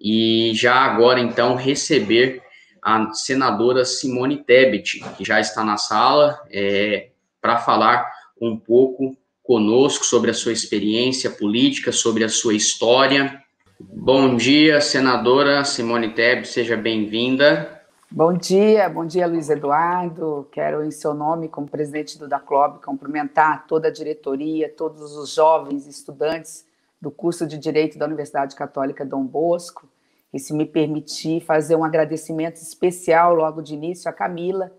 e já agora, então, receber a senadora Simone Tebet, que já está na sala, para falar um pouco conosco sobre a sua experiência política, sobre a sua história. Bom dia, senadora Simone Tebet, seja bem-vinda. Bom dia, Luiz Eduardo. Quero, em seu nome, como presidente do DACLOB, cumprimentar toda a diretoria, todos os jovens estudantes do curso de Direito da Universidade Católica Dom Bosco, e, se me permitir, fazer um agradecimento especial logo de início à Camila,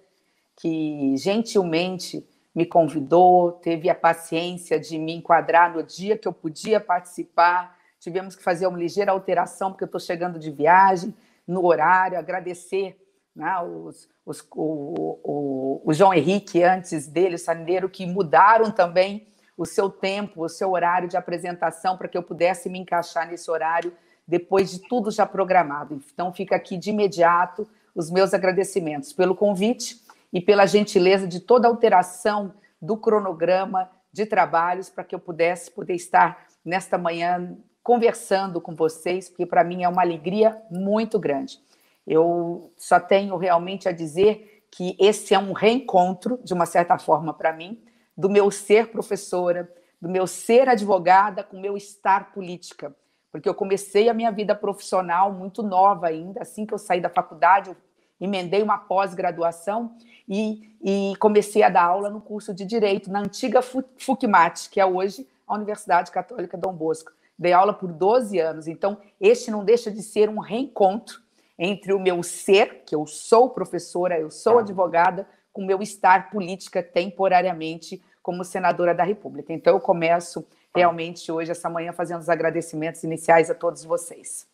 que gentilmente me convidou, teve a paciência de me enquadrar no dia que eu podia participar. Tivemos que fazer uma ligeira alteração, porque eu estou chegando de viagem, no horário, agradecer, né, o João Henrique, antes dele, o Sanideiro, que mudaram também o seu tempo, o seu horário de apresentação, para que eu pudesse me encaixar nesse horário, depois de tudo já programado. Então, fica aqui de imediato os meus agradecimentos pelo convite e pela gentileza de toda a alteração do cronograma de trabalhos, para que eu pudesse estar nesta manhã conversando com vocês, porque para mim é uma alegria muito grande. Eu só tenho realmente a dizer que esse é um reencontro, de uma certa forma, para mim, do meu ser professora, do meu ser advogada com o meu estar política, porque eu comecei a minha vida profissional muito nova ainda, assim que eu saí da faculdade, eu emendei uma pós-graduação e comecei a dar aula no curso de Direito, na antiga FUCMAT, que é hoje a Universidade Católica Dom Bosco. Dei aula por 12 anos, então este não deixa de ser um reencontro entre o meu ser, que eu sou professora, eu sou advogada, com o meu estar política temporariamente como senadora da República. Então eu começo realmente hoje, essa manhã, fazendo os agradecimentos iniciais a todos vocês.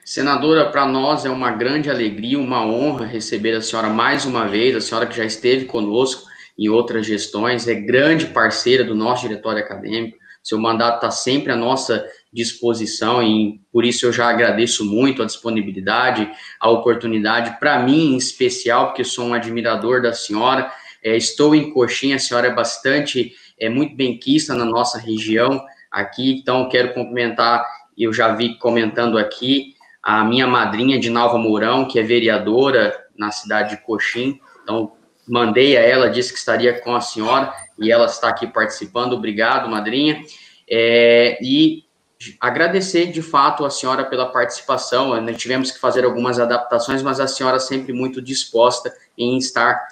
Senadora, para nós é uma grande alegria, uma honra receber a senhora mais uma vez, a senhora que já esteve conosco em outras gestões, é grande parceira do nosso diretório acadêmico, seu mandato está sempre à nossa disposição e por isso eu já agradeço muito a disponibilidade, a oportunidade, para mim em especial, porque sou um admirador da senhora, estou em Coxim, a senhora é muito benquista na nossa região aqui, então quero cumprimentar, eu já vi comentando aqui, a minha madrinha de Nova Mourão, que é vereadora na cidade de Coxim, então mandei a ela, disse que estaria com a senhora, e ela está aqui participando, obrigado, madrinha, e agradecer, de fato, a senhora pela participação, nós tivemos que fazer algumas adaptações, mas a senhora sempre muito disposta em estar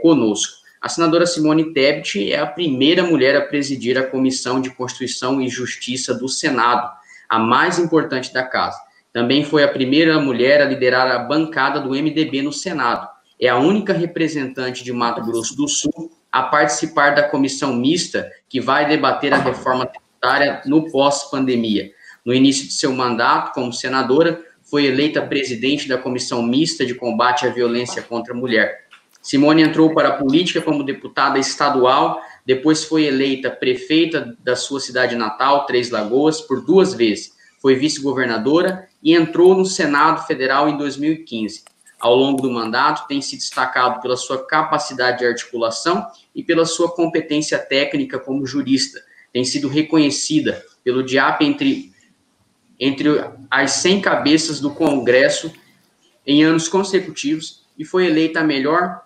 conosco. A senadora Simone Tebet é a primeira mulher a presidir a Comissão de Constituição e Justiça do Senado, a mais importante da casa. Também foi a primeira mulher a liderar a bancada do MDB no Senado. É a única representante de Mato Grosso do Sul a participar da comissão mista que vai debater a reforma tributária no pós-pandemia. No início de seu mandato como senadora, foi eleita presidente da Comissão Mista de Combate à Violência contra a Mulher. Simone entrou para a política como deputada estadual, depois foi eleita prefeita da sua cidade natal, Três Lagoas, por 2 vezes. Foi vice-governadora e entrou no Senado Federal em 2015. Ao longo do mandato, tem se destacado pela sua capacidade de articulação e pela sua competência técnica como jurista. Tem sido reconhecida pelo DIAP entre as 100 cabeças do Congresso em anos consecutivos e foi eleita a melhor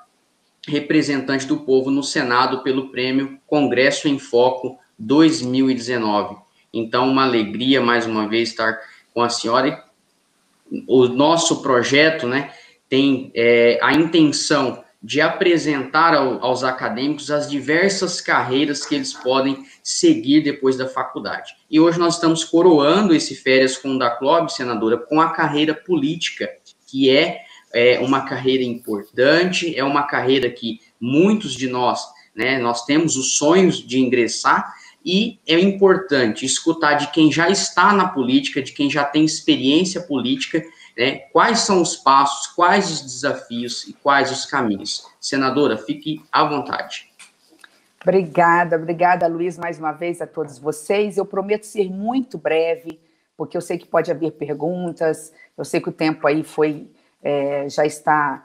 representante do povo no Senado pelo prêmio Congresso em Foco 2019. Então, uma alegria, mais uma vez, estar com a senhora. O nosso projeto, né, tem a intenção de apresentar aos acadêmicos as diversas carreiras que eles podem seguir depois da faculdade. E hoje nós estamos coroando esse Férias com o DACLOB, senadora, com a carreira política, que é uma carreira importante, é uma carreira que muitos de nós, né, nós temos os sonhos de ingressar, e é importante escutar de quem já está na política, de quem já tem experiência política, né, quais são os passos, quais os desafios e quais os caminhos. Senadora, fique à vontade. Obrigada, Luiz, mais uma vez a todos vocês. Eu prometo ser muito breve, porque eu sei que pode haver perguntas, eu sei que o tempo aí já está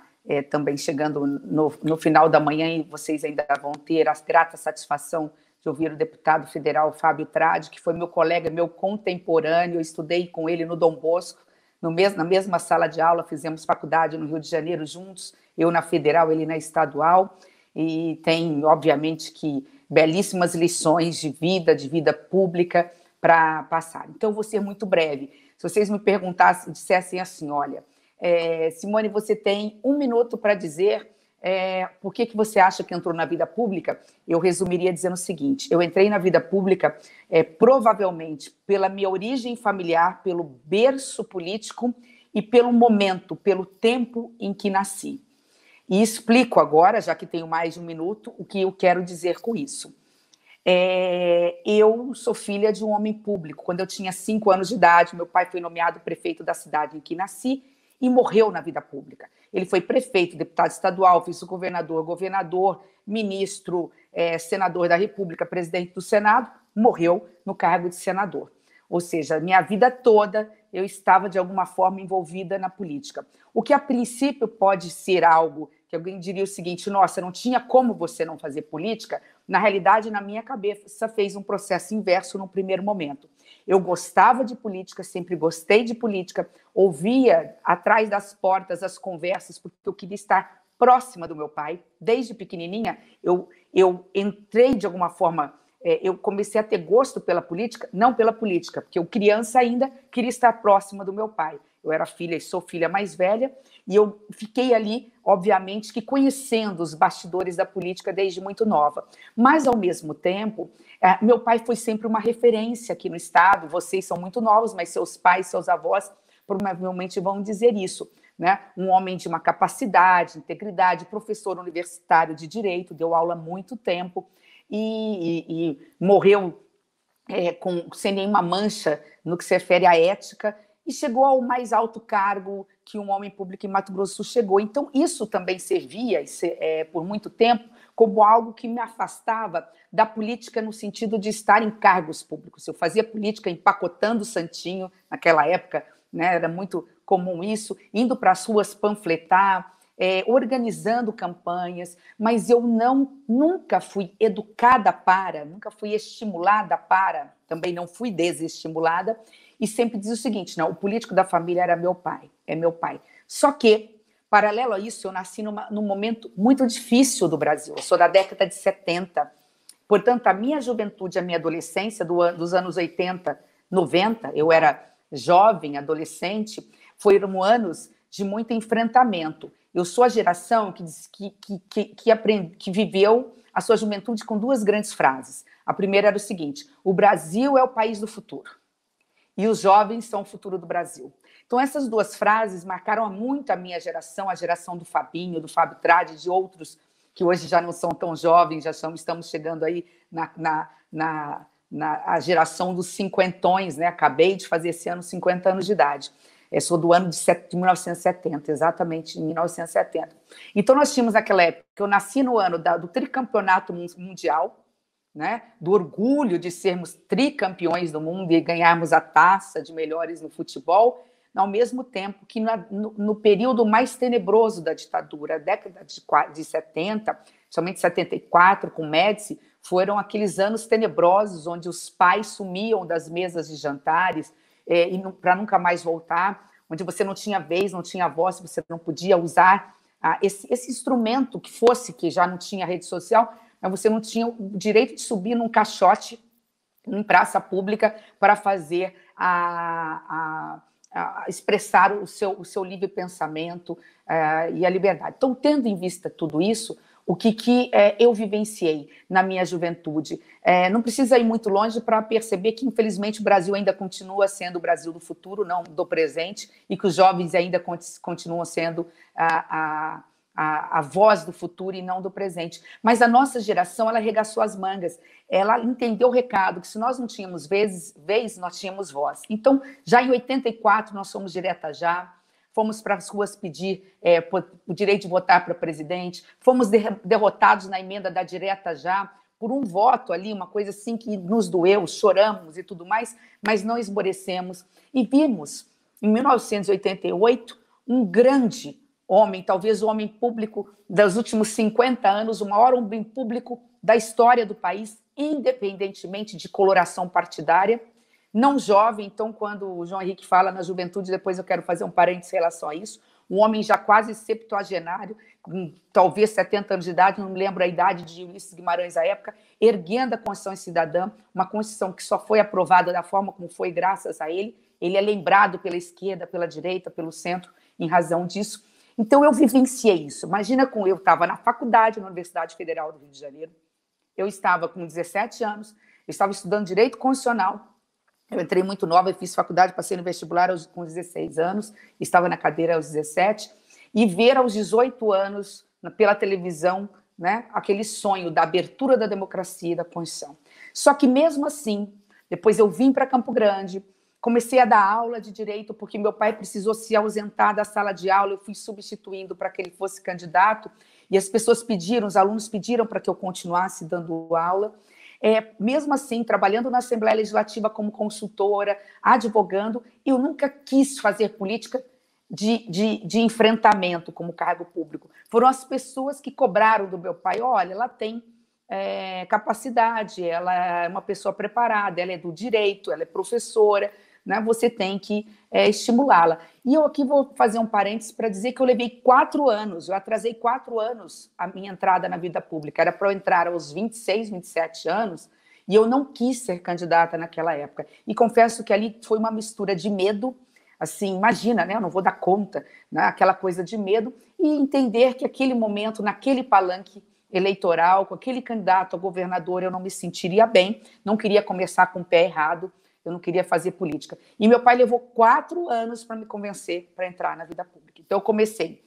também chegando no final da manhã e vocês ainda vão ter a grata satisfação de ouvir o deputado federal Fábio Tradi, que foi meu colega, meu contemporâneo, eu estudei com ele no Dom Bosco, na mesma sala de aula, fizemos faculdade no Rio de Janeiro juntos, eu na Federal, ele na Estadual, e tem, obviamente, que belíssimas lições de vida pública para passar. Então, eu vou ser muito breve. Se vocês me perguntassem, dissessem assim, olha, Simone, você tem 1 minuto para dizer por que você acha que entrou na vida pública, eu resumiria dizendo o seguinte, eu entrei na vida pública provavelmente pela minha origem familiar, pelo berço político e pelo momento, pelo tempo em que nasci. E explico agora, já que tenho mais de 1 minuto, o que eu quero dizer com isso. Eu sou filha de um homem público. Quando eu tinha 5 anos de idade, meu pai foi nomeado prefeito da cidade em que nasci e morreu na vida pública. Ele foi prefeito, deputado estadual, vice-governador, governador, ministro, senador da República, presidente do Senado, morreu no cargo de senador. Ou seja, minha vida toda eu estava, de alguma forma, envolvida na política. O que, a princípio, pode ser algo que alguém diria o seguinte, nossa, não tinha como você não fazer política, na realidade, na minha cabeça, fez um processo inverso no primeiro momento. Eu gostava de política, sempre gostei de política, ouvia atrás das portas as conversas, porque eu queria estar próxima do meu pai. Desde pequenininha, eu entrei de alguma forma, eu comecei a ter gosto pela política, não pela política, porque eu, criança ainda, queria estar próxima do meu pai. Eu era filha e sou filha mais velha, e eu fiquei ali, obviamente, que conhecendo os bastidores da política desde muito nova. Mas, ao mesmo tempo, meu pai foi sempre uma referência aqui no Estado. Vocês são muito novos, mas seus pais, seus avós, provavelmente vão dizer isso, né? Um homem de uma capacidade, integridade, professor universitário de Direito, deu aula há muito tempo e morreu sem nenhuma mancha no que se refere à ética, e chegou ao mais alto cargo que um homem público em Mato Grosso chegou. Então, isso também servia, por muito tempo, como algo que me afastava da política no sentido de estar em cargos públicos. Eu fazia política empacotando santinho, naquela época, né, era muito comum isso, indo para as ruas panfletar, organizando campanhas, mas eu nunca fui educada nunca fui estimulada também não fui desestimulada, e sempre diz o seguinte, não, o político da família era meu pai, é meu pai. Só que, paralelo a isso, eu nasci num momento muito difícil do Brasil, eu sou da década de 70, portanto, a minha juventude, a minha adolescência dos anos 80, 90, eu era jovem, adolescente, foram anos de muito enfrentamento. Eu sou a geração que viveu a sua juventude com 2 grandes frases. A primeira era o seguinte, o Brasil é o país do futuro. E os jovens são o futuro do Brasil. Então, essas 2 frases marcaram muito a minha geração, a geração do Fabinho, do Fábio Tradi, de outros que hoje já não são tão jovens, estamos chegando aí na geração dos cinquentões, né? Acabei de fazer esse ano 50 anos de idade. Eu sou do ano de 1970, exatamente, em 1970. Então, nós tínhamos naquela época, eu nasci no ano do tricampeonato mundial, né, do orgulho de sermos tricampeões do mundo e ganharmos a taça de melhores no futebol, ao mesmo tempo que no período mais tenebroso da ditadura, a década de 70, somente 74, com Médici, foram aqueles anos tenebrosos onde os pais sumiam das mesas de jantares para nunca mais voltar, onde você não tinha vez, não tinha voz, você não podia usar esse instrumento que já não tinha rede social, mas você não tinha o direito de subir num caixote em praça pública para fazer expressar o seu livre pensamento e a liberdade. Então, tendo em vista tudo isso, o que eu vivenciei na minha juventude, não precisa ir muito longe para perceber que, infelizmente, o Brasil ainda continua sendo o Brasil do futuro, não do presente, e que os jovens ainda continuam sendo a voz do futuro e não do presente. Mas a nossa geração, ela arregaçou as mangas, ela entendeu o recado, que se nós não tínhamos vez, nós tínhamos voz. Então, já em 84, nós fomos direta já, fomos para as ruas pedir o direito de votar para presidente, fomos derrotados na emenda da direta já, por um voto ali, uma coisa assim que nos doeu, choramos e tudo mais, mas não esmorecemos. E vimos, em 1988, um grande homem, talvez o homem público dos últimos 50 anos, o maior homem público da história do país, independentemente de coloração partidária, não jovem, então quando o João Henrique fala na juventude, depois eu quero fazer um parênteses em relação a isso, um homem já quase septuagenário, com talvez 70 anos de idade, não me lembro a idade de Ulisses Guimarães à época, erguendo a Constituição Cidadã, uma Constituição que só foi aprovada da forma como foi graças a ele. Ele é lembrado pela esquerda, pela direita, pelo centro, em razão disso. Então, eu vivenciei isso. Imagina, eu estava na faculdade, na Universidade Federal do Rio de Janeiro, eu estava com 17 anos, eu estava estudando Direito Constitucional, eu entrei muito nova, eu fiz faculdade, passei no vestibular com 16 anos, estava na cadeira aos 17, e ver aos 18 anos, pela televisão, né, aquele sonho da abertura da democracia e da Constituição. Só que, mesmo assim, depois eu vim para Campo Grande, comecei a dar aula de direito, porque meu pai precisou se ausentar da sala de aula, eu fui substituindo para que ele fosse candidato, e as pessoas pediram, os alunos pediram para que eu continuasse dando aula. Mesmo assim, trabalhando na Assembleia Legislativa como consultora, advogando, eu nunca quis fazer política de enfrentamento como cargo público. Foram as pessoas que cobraram do meu pai, olha, ela tem capacidade, ela é uma pessoa preparada, ela é do direito, ela é professora, né? Você tem que estimulá-la. E eu aqui vou fazer um parênteses para dizer que eu levei 4 anos, eu atrasei 4 anos a minha entrada na vida pública. Era para eu entrar aos 26, 27 anos, e eu não quis ser candidata naquela época. E confesso que ali foi uma mistura de medo, assim, imagina, né? Eu não vou dar conta, né? Aquela coisa de medo, e entender que aquele momento, naquele palanque eleitoral, com aquele candidato a governador, eu não me sentiria bem, não queria começar com o pé errado, eu não queria fazer política. E meu pai levou 4 anos para me convencer para entrar na vida pública. Então, eu comecei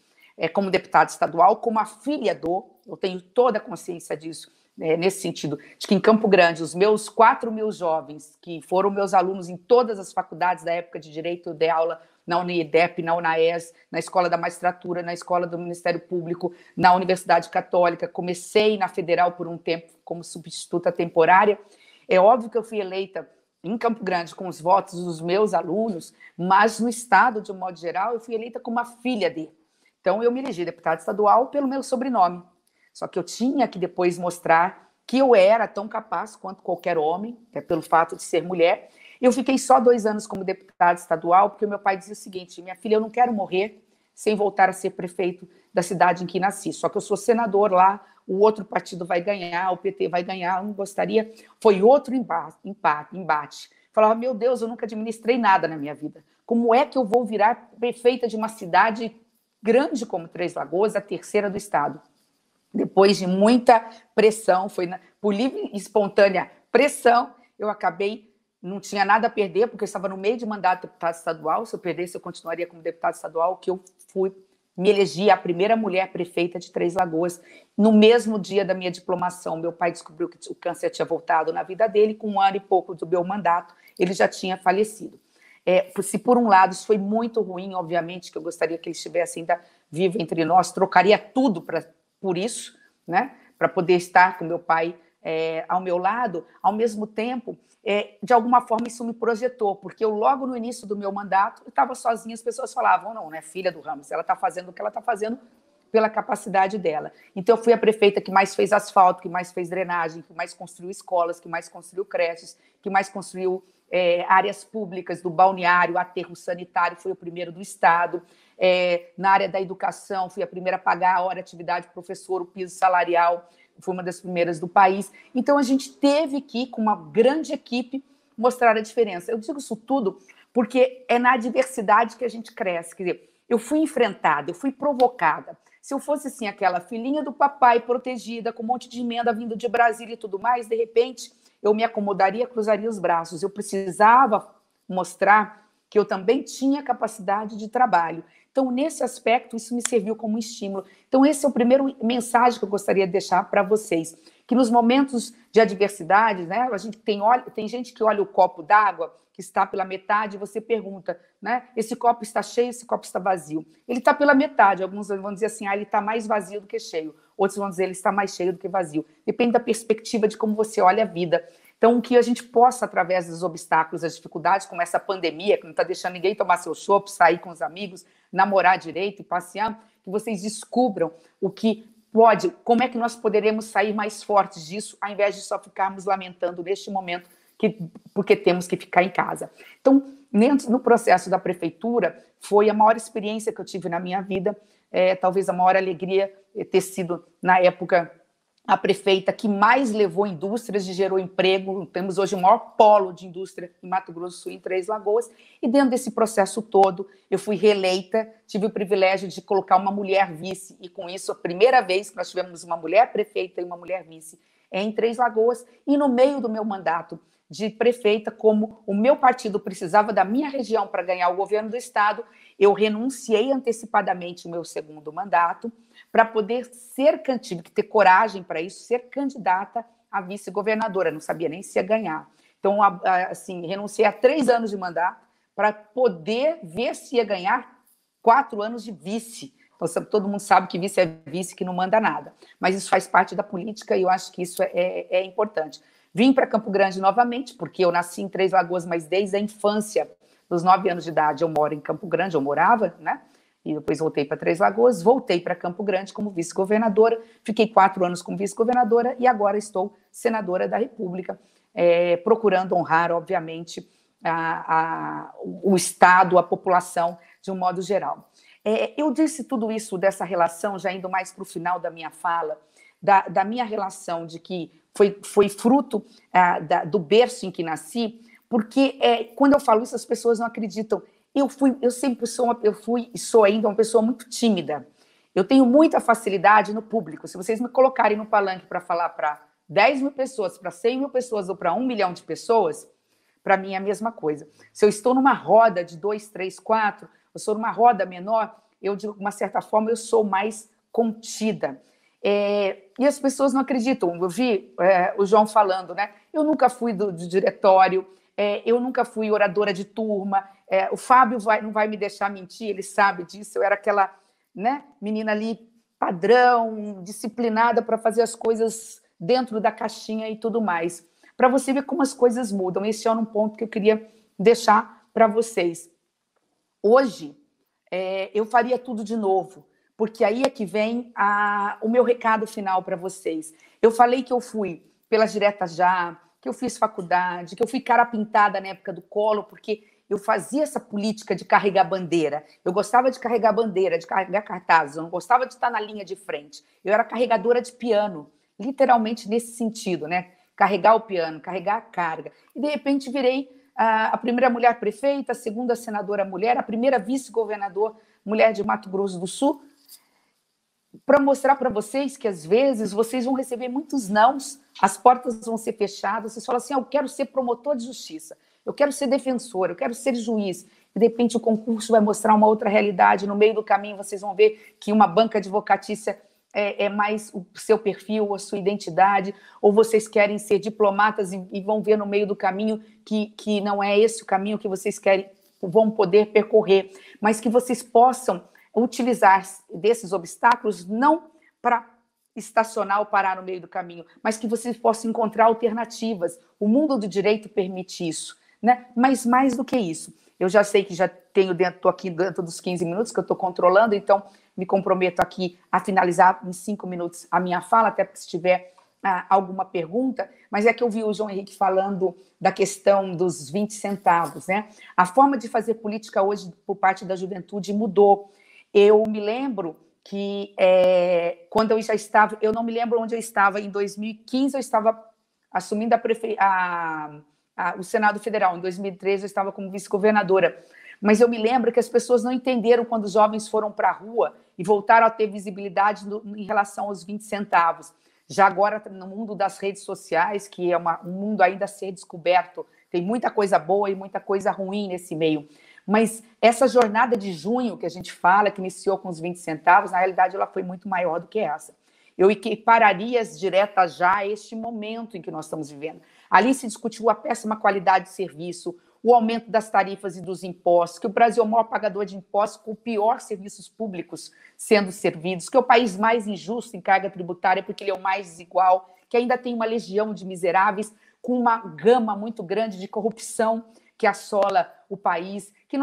como deputada estadual, como a filha eu tenho toda a consciência disso, nesse sentido, de que em Campo Grande, os meus 4.000 jovens, que foram meus alunos em todas as faculdades da época de Direito, eu dei aula na UNIEDEP, na UNAES, na Escola da Magistratura, na Escola do Ministério Público, na Universidade Católica, comecei na Federal por um tempo como substituta temporária. É óbvio que eu fui eleita em Campo Grande com os votos dos meus alunos, mas no Estado, de um modo geral, eu fui eleita como a filha dele. Então, eu me elegi deputada estadual pelo meu sobrenome. Só que eu tinha que depois mostrar que eu era tão capaz quanto qualquer homem, pelo fato de ser mulher. Eu fiquei só 2 anos como deputada estadual, porque o meu pai dizia o seguinte, minha filha, eu não quero morrer sem voltar a ser prefeito da cidade em que nasci. Só que eu sou senador lá, o outro partido vai ganhar, o PT vai ganhar, eu não gostaria. Foi outro embate. Falava, meu Deus, eu nunca administrei nada na minha vida. Como é que eu vou virar prefeita de uma cidade grande como Três Lagoas, a 3ª do estado? Depois de muita pressão, por livre e espontânea pressão, eu acabei, não tinha nada a perder, porque eu estava no meio de mandato de deputada estadual. Se eu perdesse, eu continuaria como deputada estadual, que eu me elegi a primeira mulher prefeita de Três Lagoas. No mesmo dia da minha diplomação, meu pai descobriu que o câncer tinha voltado na vida dele, com 1 ano e pouco do meu mandato, ele já tinha falecido. Se por um lado isso foi muito ruim, obviamente, que eu gostaria que ele estivesse ainda vivo entre nós, trocaria tudo por isso, né? Para poder estar com meu pai ao meu lado, ao mesmo tempo, de alguma forma isso me projetou, porque eu logo no início do meu mandato, eu estava sozinha, as pessoas falavam, não é filha do Ramos, ela está fazendo o que ela está fazendo pela capacidade dela. Então eu fui a prefeita que mais fez asfalto, que mais fez drenagem, que mais construiu escolas, que mais construiu creches, que mais construiu áreas públicas do balneário, aterro sanitário, foi o primeiro do estado. Na área da educação, fui a primeira a pagar a hora de atividade professor, o piso salarial, foi uma das primeiras do país. Então, a gente teve que, com uma grande equipe, mostrar a diferença. Eu digo isso tudo porque é na adversidade que a gente cresce. Quer dizer, eu fui enfrentada, eu fui provocada. Se eu fosse, assim, aquela filhinha do papai protegida, com um monte de emenda vindo de Brasília e tudo mais, de repente, eu me acomodaria, cruzaria os braços. Eu precisava mostrar que eu também tinha capacidade de trabalho. Então, nesse aspecto, isso me serviu como estímulo. Então, esse é o primeiro mensagem que eu gostaria de deixar para vocês, que nos momentos de adversidade, né, a gente tem gente que olha o copo d'água, que está pela metade, e você pergunta, né, esse copo está cheio, esse copo está vazio. Ele está pela metade, alguns vão dizer assim, ele está mais vazio do que cheio, outros vão dizer, ele está mais cheio do que vazio. Depende da perspectiva de como você olha a vida. Então, que a gente possa, através dos obstáculos, das dificuldades, como essa pandemia, que não está deixando ninguém tomar seu chopp, sair com os amigos, namorar direito e passear, que vocês descubram o que pode, como é que nós poderemos sair mais fortes disso, ao invés de só ficarmos lamentando neste momento porque temos que ficar em casa. Então, no processo da prefeitura, foi a maior experiência que eu tive na minha vida, talvez a maior alegria ter sido, na época, a prefeita que mais levou indústrias e gerou emprego. Temos hoje o maior polo de indústria em Mato Grosso do Sul, em Três Lagoas, e dentro desse processo todo, eu fui reeleita, tive o privilégio de colocar uma mulher vice, e com isso, a primeira vez que nós tivemos uma mulher prefeita e uma mulher vice em Três Lagoas, e no meio do meu mandato de prefeita, como o meu partido precisava da minha região para ganhar o governo do estado, eu renunciei antecipadamente o meu segundo mandato para poder tive que ter coragem para isso, ser candidata a vice-governadora, não sabia nem se ia ganhar. Então, assim, renunciei a 3 anos de mandato para poder ver se ia ganhar 4 anos de vice. Então, todo mundo sabe que vice é vice, que não manda nada. Mas isso faz parte da política e eu acho que isso é importante. Vim para Campo Grande novamente, porque eu nasci em Três Lagoas, mas desde a infância, dos 9 anos de idade, eu moro em Campo Grande, eu morava, né? E depois voltei para Três Lagoas, voltei para Campo Grande como vice-governadora, fiquei 4 anos como vice-governadora e agora estou senadora da República, procurando honrar, obviamente, o Estado, a população, de um modo geral. Eu disse tudo isso dessa relação, já indo mais para o final da minha fala, da minha relação de que foi fruto do berço em que nasci, porque quando eu falo isso, as pessoas não acreditam. Eu sempre fui e sou ainda uma pessoa muito tímida. Eu tenho muita facilidade no público. Se vocês me colocarem no palanque para falar para 10 mil pessoas, para 100 mil pessoas ou para 1 milhão de pessoas, para mim é a mesma coisa. Se eu estou numa roda de 2, 3, 4, eu sou numa roda menor, eu, de uma certa forma, eu sou mais contida. E as pessoas não acreditam. Eu vi o João falando, né? Eu nunca fui do diretório, eu nunca fui oradora de turma, o Fábio não vai me deixar mentir, ele sabe disso, eu era aquela, né, menina ali padrão, disciplinada para fazer as coisas dentro da caixinha e tudo mais. Para você ver como as coisas mudam. Esse é um ponto que eu queria deixar para vocês. Hoje, eu faria tudo de novo, porque aí é que vem o meu recado final para vocês. Eu falei que eu fui pelas diretas já, que eu fiz faculdade, que eu fui cara pintada na época do Collor, porque eu fazia essa política de carregar bandeira. Eu gostava de carregar bandeira, de carregar cartazes, eu não gostava de estar na linha de frente. Eu era carregadora de piano, literalmente nesse sentido, né? Carregar o piano, carregar a carga. E, de repente, virei a primeira mulher prefeita, a segunda senadora mulher, a primeira vice-governador mulher de Mato Grosso do Sul, para mostrar para vocês que, às vezes, vocês vão receber muitos nãos, as portas vão ser fechadas, vocês falam assim, eu quero ser promotor de justiça, eu quero ser defensor, eu quero ser juiz. E, de repente, o concurso vai mostrar uma outra realidade, no meio do caminho vocês vão ver que uma banca advocatícia é mais o seu perfil, a sua identidade, ou vocês querem ser diplomatas e vão ver no meio do caminho que não é esse o caminho que vocês querem, vão poder percorrer, mas que vocês possam utilizar desses obstáculos não para estacionar ou parar no meio do caminho, mas que vocês possam encontrar alternativas. O mundo do direito permite isso, né? Mas mais do que isso, eu já sei que já estou aqui dentro dos 15 minutos que eu estou controlando, então me comprometo aqui a finalizar em 5 minutos a minha fala, até porque se tiver alguma pergunta, mas é que eu vi o João Henrique falando da questão dos 20 centavos, né? A forma de fazer política hoje por parte da juventude mudou. Eu me lembro que quando eu já estava, eu não me lembro onde eu estava, em 2015 eu estava assumindo o Senado Federal, em 2013 eu estava como vice-governadora, mas eu me lembro que as pessoas não entenderam quando os jovens foram para a rua e voltaram a ter visibilidade em relação aos 20 centavos. Já agora, no mundo das redes sociais, que é um mundo ainda a ser descoberto, tem muita coisa boa e muita coisa ruim nesse meio. Mas essa jornada de junho que a gente fala, que iniciou com os 20 centavos, na realidade ela foi muito maior do que essa. Eu equipararia as diretas já a este momento em que nós estamos vivendo. Ali se discutiu a péssima qualidade de serviço, o aumento das tarifas e dos impostos, que o Brasil é o maior pagador de impostos, com o pior serviços públicos sendo servidos, que é o país mais injusto em carga tributária, porque ele é o mais desigual, que ainda tem uma legião de miseráveis, com uma gama muito grande de corrupção que assola o país, que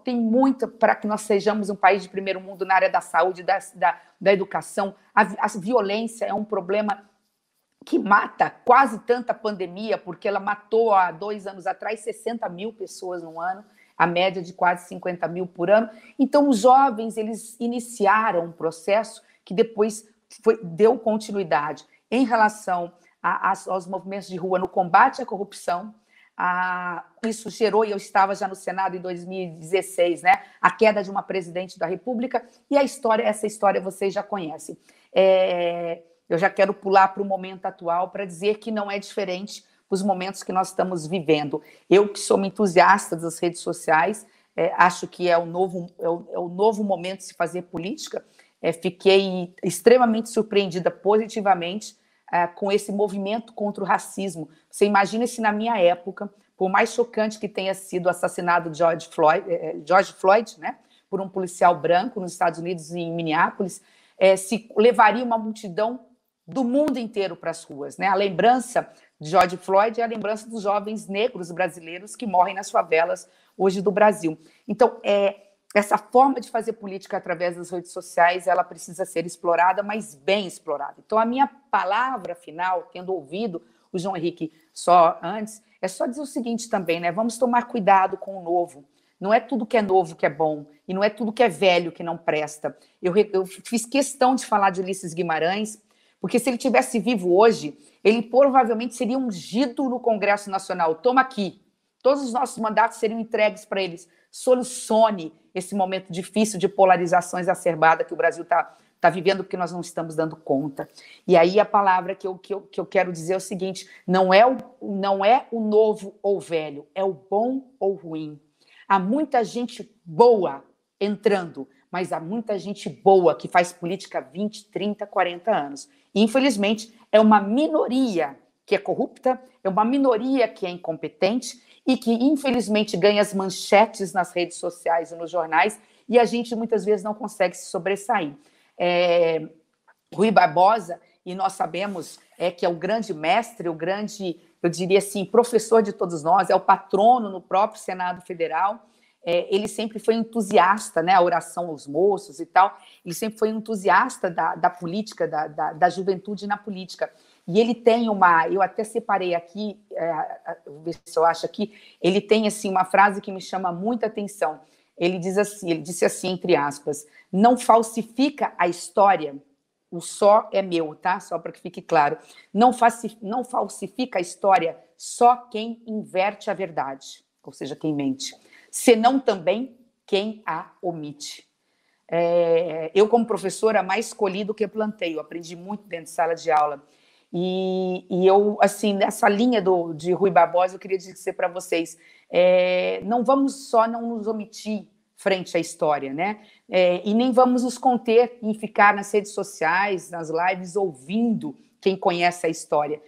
tem muito para que nós sejamos um país de primeiro mundo na área da saúde, da educação. A violência é um problema que mata quase tanta pandemia, porque ela matou há 2 anos atrás 60 mil pessoas no ano, a média de quase 50 mil por ano. Então, os jovens, eles iniciaram um processo que depois deu continuidade em relação aos movimentos de rua no combate à corrupção. Isso gerou, e eu estava já no Senado em 2016, né, a queda de uma presidente da República, e essa história vocês já conhecem. Eu já quero pular para o momento atual para dizer que não é diferente dos momentos que nós estamos vivendo. Eu, que sou uma entusiasta das redes sociais, acho que é o novo momento de se fazer política. Fiquei extremamente surpreendida positivamente com esse movimento contra o racismo. Você imagina se na minha época, por mais chocante que tenha sido o assassinato de George Floyd, né, por um policial branco nos Estados Unidos, em Minneapolis, se levaria uma multidão do mundo inteiro para as ruas, né? A lembrança de George Floyd é a lembrança dos jovens negros brasileiros que morrem nas favelas hoje do Brasil. Então, essa forma de fazer política através das redes sociais, ela precisa ser explorada, mas bem explorada. Então, a minha palavra final, tendo ouvido o João Henrique só antes, é só dizer o seguinte também, né? Vamos tomar cuidado com o novo. Não é tudo que é novo que é bom, e não é tudo que é velho que não presta. Eu fiz questão de falar de Ulisses Guimarães, porque se ele tivesse vivo hoje, ele provavelmente seria ungido no Congresso Nacional. Toma aqui, todos os nossos mandatos seriam entregues para eles. Solucione esse momento difícil de polarização exacerbada que o Brasil está vivendo, porque nós não estamos dando conta. E aí a palavra que eu quero dizer é o seguinte, não é o novo ou velho, é o bom ou ruim. Há muita gente boa entrando, mas há muita gente boa que faz política há 20, 30, 40 anos. E, infelizmente, é uma minoria que é corrupta, é uma minoria que é incompetente e que, infelizmente, ganha as manchetes nas redes sociais e nos jornais, e a gente, muitas vezes, não consegue se sobressair. Rui Barbosa, e nós sabemos que é o grande mestre, o grande, eu diria assim, professor de todos nós, é o patrono no próprio Senado Federal. Ele sempre foi entusiasta, né, a oração aos moços e tal, ele sempre foi entusiasta da política, da juventude na política. E ele tem eu até separei aqui, vou ver se eu acho aqui, ele tem assim, uma frase que me chama muita atenção. Ele disse assim, entre aspas, não falsifica a história, o só é meu, tá? Só para que fique claro. Não falsifica a história só quem inverte a verdade, ou seja, quem mente, senão também quem a omite. Eu, como professora, mais colhi do que plantei, eu aprendi muito dentro de sala de aula. E eu, assim, nessa linha de Rui Barbosa, eu queria dizer para vocês, não vamos só não nos omitir frente à história, né? E nem vamos nos conter em ficar nas redes sociais, nas lives, ouvindo quem conhece a história.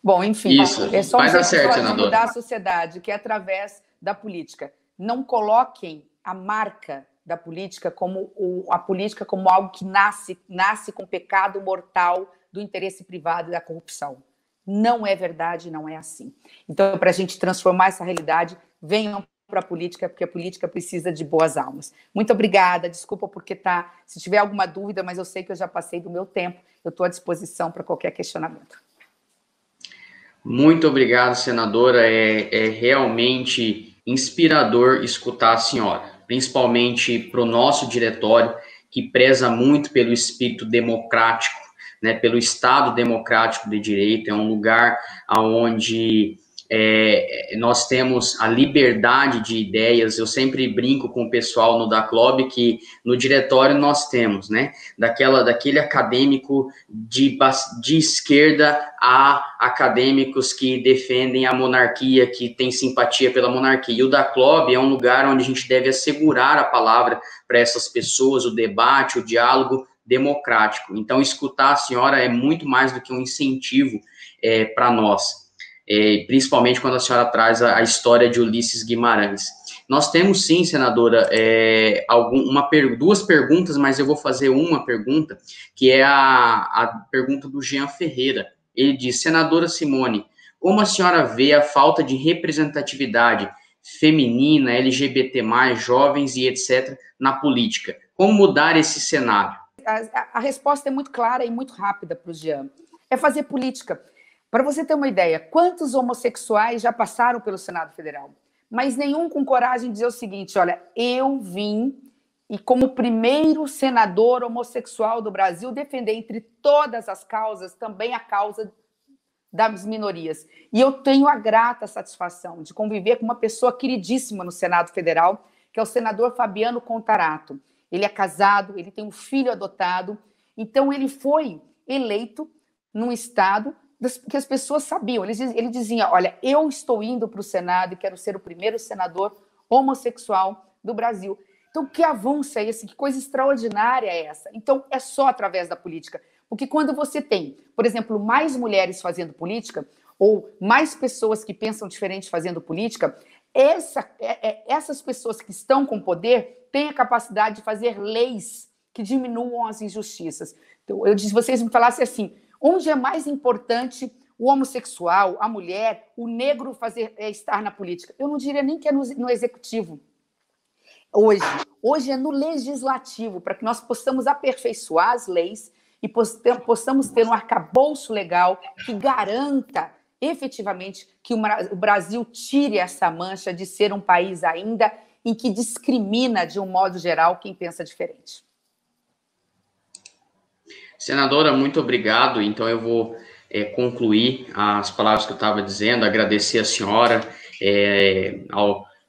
Bom, enfim, é só um jeito de mudar a sociedade, que é através da política. Não coloquem a marca da política como algo que nasce com o pecado mortal do interesse privado e da corrupção. Não é verdade, não é assim. Então, para a gente transformar essa realidade, venham para a política, porque a política precisa de boas almas. Muito obrigada, desculpa porque se tiver alguma dúvida, mas eu sei que eu já passei do meu tempo, eu estou à disposição para qualquer questionamento. Muito obrigado, senadora, é realmente inspirador escutar a senhora, principalmente para o nosso diretório, que preza muito pelo espírito democrático, né, pelo Estado democrático de direito, é um lugar onde nós temos a liberdade de ideias. Eu sempre brinco com o pessoal no DACLOB que no diretório nós temos, né, daquele acadêmico de esquerda a acadêmicos que defendem a monarquia, que tem simpatia pela monarquia. E o DACLOB é um lugar onde a gente deve assegurar a palavra para essas pessoas, o debate, o diálogo democrático. Então, escutar a senhora é muito mais do que um incentivo para nós. Principalmente quando a senhora traz a história de Ulisses Guimarães. Nós temos sim, senadora, duas perguntas, mas eu vou fazer uma pergunta, que é a pergunta do Jean Ferreira. Ele diz, senadora Simone, como a senhora vê a falta de representatividade feminina, LGBT+, jovens e etc., na política? Como mudar esse cenário? A resposta é muito clara e muito rápida para o Jean. É fazer política. Para você ter uma ideia, quantos homossexuais já passaram pelo Senado Federal? Mas nenhum com coragem de dizer o seguinte, olha, eu vim e como primeiro senador homossexual do Brasil defender entre todas as causas também a causa das minorias. E eu tenho a grata satisfação de conviver com uma pessoa queridíssima no Senado Federal, que é o senador Fabiano Contarato. Ele é casado, ele tem um filho adotado, então ele foi eleito num estado que as pessoas sabiam. Ele dizia, olha, eu estou indo para o Senado e quero ser o primeiro senador homossexual do Brasil. Então, que avanço é esse? Que coisa extraordinária é essa? Então, é só através da política. Porque quando você tem, por exemplo, mais mulheres fazendo política, ou mais pessoas que pensam diferente fazendo política, essas pessoas que estão com poder têm a capacidade de fazer leis que diminuam as injustiças. Então, se vocês me falassem assim, onde é mais importante o homossexual, a mulher, o negro estar na política? Eu não diria nem que é no executivo. Hoje é no legislativo, para que nós possamos aperfeiçoar as leis e possamos ter um arcabouço legal que garanta efetivamente que o Brasil tire essa mancha de ser um país ainda em que discrimina, de um modo geral, quem pensa diferente. Senadora, muito obrigado. Então, eu vou concluir as palavras que eu estava dizendo, agradecer a senhora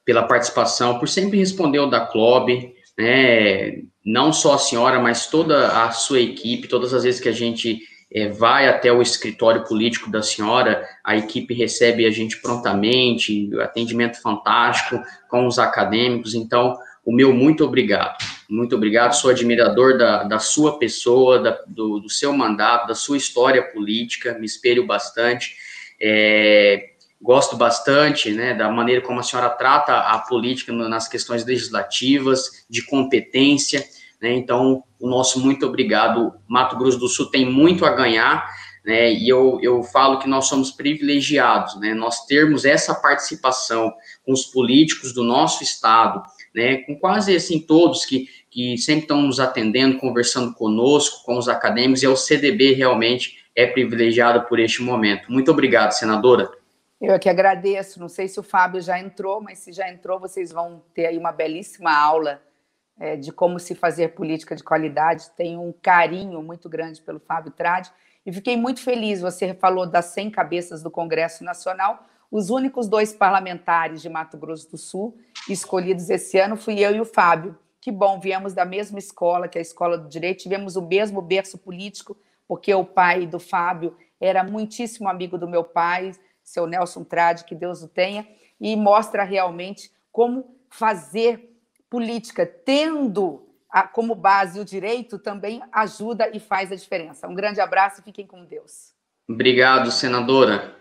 pela participação, por sempre responder o DACLOB, né? Não só a senhora, mas toda a sua equipe, todas as vezes que a gente vai até o escritório político da senhora, a equipe recebe a gente prontamente, atendimento fantástico com os acadêmicos. Então, o meu muito obrigado, sou admirador da sua pessoa, do seu mandato, da sua história política, me espelho bastante, gosto bastante, né, da maneira como a senhora trata a política nas questões legislativas, de competência, né, então o nosso muito obrigado. Mato Grosso do Sul tem muito a ganhar, né, e eu falo que nós somos privilegiados, né, nós termos essa participação com os políticos do nosso estado, né, com quase assim todos que sempre estão nos atendendo, conversando conosco, com os acadêmicos, e o CDB realmente é privilegiado por este momento. Muito obrigado, senadora. Eu é que agradeço, não sei se o Fábio já entrou, mas se já entrou, vocês vão ter aí uma belíssima aula de como se fazer política de qualidade. Tenho um carinho muito grande pelo Fábio Tradi, e fiquei muito feliz, você falou das 100 cabeças do Congresso Nacional, os únicos 2 parlamentares de Mato Grosso do Sul escolhidos esse ano fui eu e o Fábio. Que bom, viemos da mesma escola, que é a Escola do Direito, tivemos o mesmo berço político, porque o pai do Fábio era muitíssimo amigo do meu pai, seu Nelson Tradi, que Deus o tenha, e mostra realmente como fazer política, tendo como base o direito, também ajuda e faz a diferença. Um grande abraço e fiquem com Deus. Obrigado, senadora.